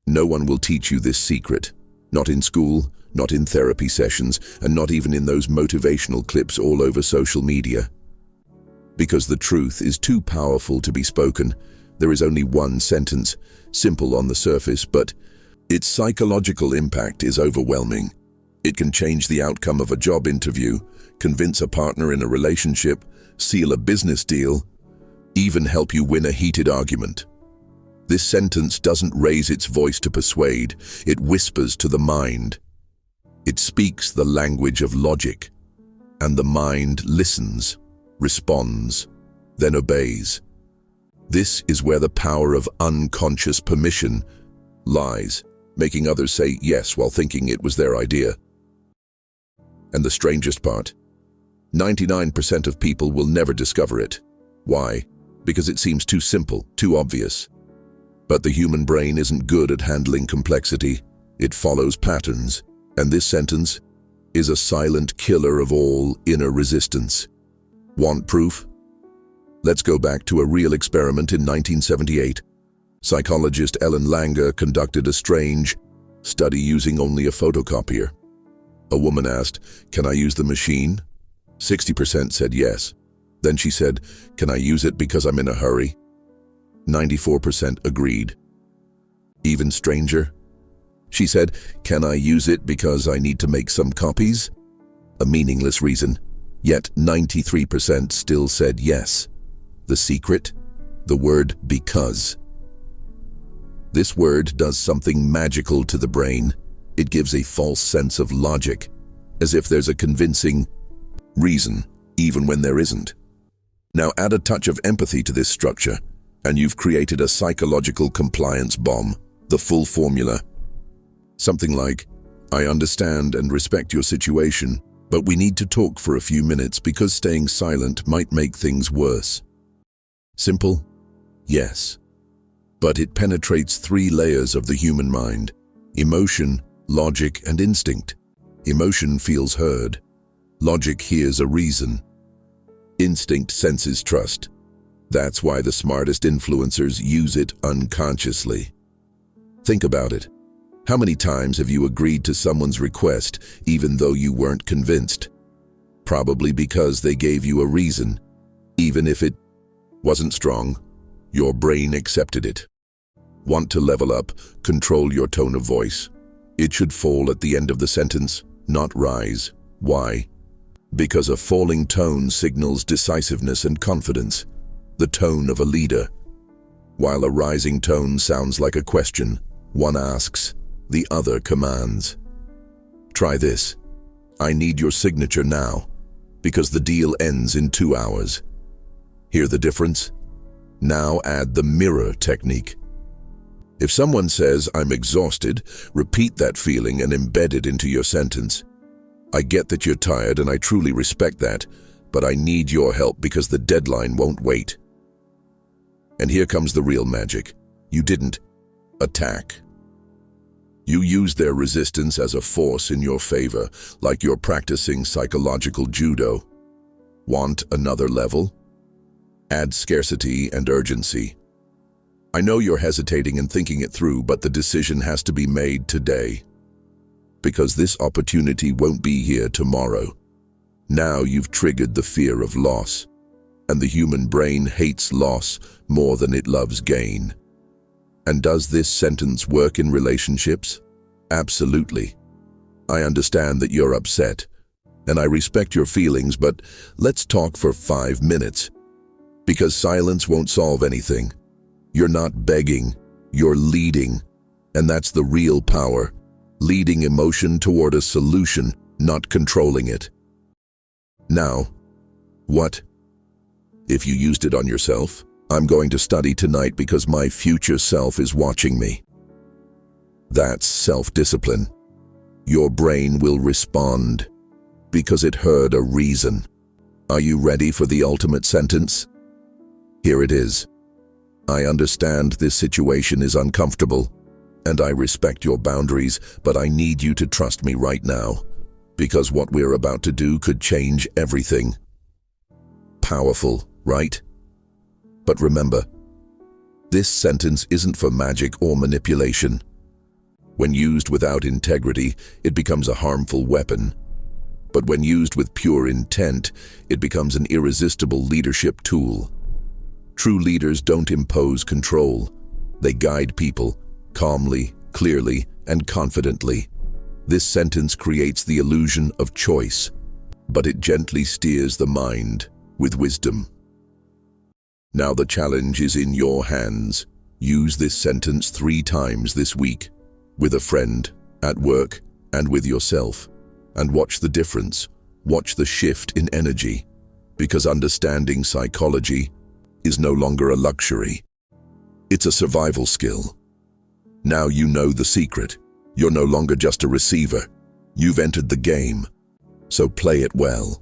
No one will teach you this secret. Not in school, not in therapy sessions, and not even in those motivational clips all over social media. Because the truth is too powerful to be spoken. There is only one sentence, simple on the surface, but its psychological impact is overwhelming. It can change the outcome of a job interview, convince a partner in a relationship, seal a business deal, even help you win a heated argument. This sentence doesn't raise its voice to persuade, it whispers to the mind. It speaks the language of logic, and the mind listens, responds, then obeys. This is where the power of unconscious permission lies, making others say yes while thinking it was their idea. And the strangest part, 99% of people will never discover it. Why? Because it seems too simple, too obvious. But the human brain isn't good at handling complexity. It follows patterns, and this sentence is a silent killer of all inner resistance. Want proof? Let's go back to a real experiment in 1978. Psychologist Ellen Langer conducted a strange study using only a photocopier. A woman asked, "Can I use the machine?" 60% said yes. Then she said, "Can I use it because I'm in a hurry?" 94% agreed. Even stranger, she said, "Can I use it because I need to make some copies?" A meaningless reason, yet 93% still said yes. The secret? The word because. This word does something magical to the brain. It gives a false sense of logic, as if there's a convincing reason, even when there isn't. Now add a touch of empathy to this structure, and you've created a psychological compliance bomb, the full formula. Something like, "I understand and respect your situation, but we need to talk for a few minutes because staying silent might make things worse." Simple? Yes. But it penetrates 3 layers of the human mind: emotion, logic, and instinct. Emotion feels heard. Logic hears a reason. Instinct senses trust. That's why the smartest influencers use it unconsciously. Think about it. How many times have you agreed to someone's request even though you weren't convinced? Probably because they gave you a reason. Even if it wasn't strong, your brain accepted it. Want to level up? Control your tone of voice. It should fall at the end of the sentence, not rise. Why? Because a falling tone signals decisiveness and confidence, the tone of a leader. While a rising tone sounds like a question. One asks, the other commands. Try this. "I need your signature now, because the deal ends in 2 hours." Hear the difference? Now add the mirror technique. If someone says, "I'm exhausted," repeat that feeling and embed it into your sentence. "I get that you're tired and I truly respect that, but I need your help because the deadline won't wait." And here comes the real magic. You didn't attack. You used their resistance as a force in your favor, like you're practicing psychological judo. Want another level? Add scarcity and urgency. I know you're hesitating and thinking it through, but the decision has to be made today. Because this opportunity won't be here tomorrow. Now you've triggered the fear of loss. And the human brain hates loss more than it loves gain. And does this sentence work in relationships? Absolutely. I understand that you're upset, and I respect your feelings, but let's talk for 5 minutes. Because silence won't solve anything. You're not begging, you're leading. And that's the real power. Leading emotion toward a solution, not controlling it. Now, what? If you used it on yourself, I'm going to study tonight because my future self is watching me. That's self-discipline. Your brain will respond because it heard a reason. Are you ready for the ultimate sentence? Here it is. I understand this situation is uncomfortable, and I respect your boundaries, but I need you to trust me right now, because what we're about to do could change everything. Powerful, right? But remember, this sentence isn't for magic or manipulation. When used without integrity, it becomes a harmful weapon. But when used with pure intent, it becomes an irresistible leadership tool. True leaders don't impose control. They guide people calmly, clearly, and confidently. This sentence creates the illusion of choice, but it gently steers the mind with wisdom. Now the challenge is in your hands. Use this sentence 3 times this week, with a friend, at work, and with yourself. And watch the difference. Watch the shift in energy. Because understanding psychology is no longer a luxury. It's a survival skill. Now you know the secret. You're no longer just a receiver. You've entered the game. So play it well.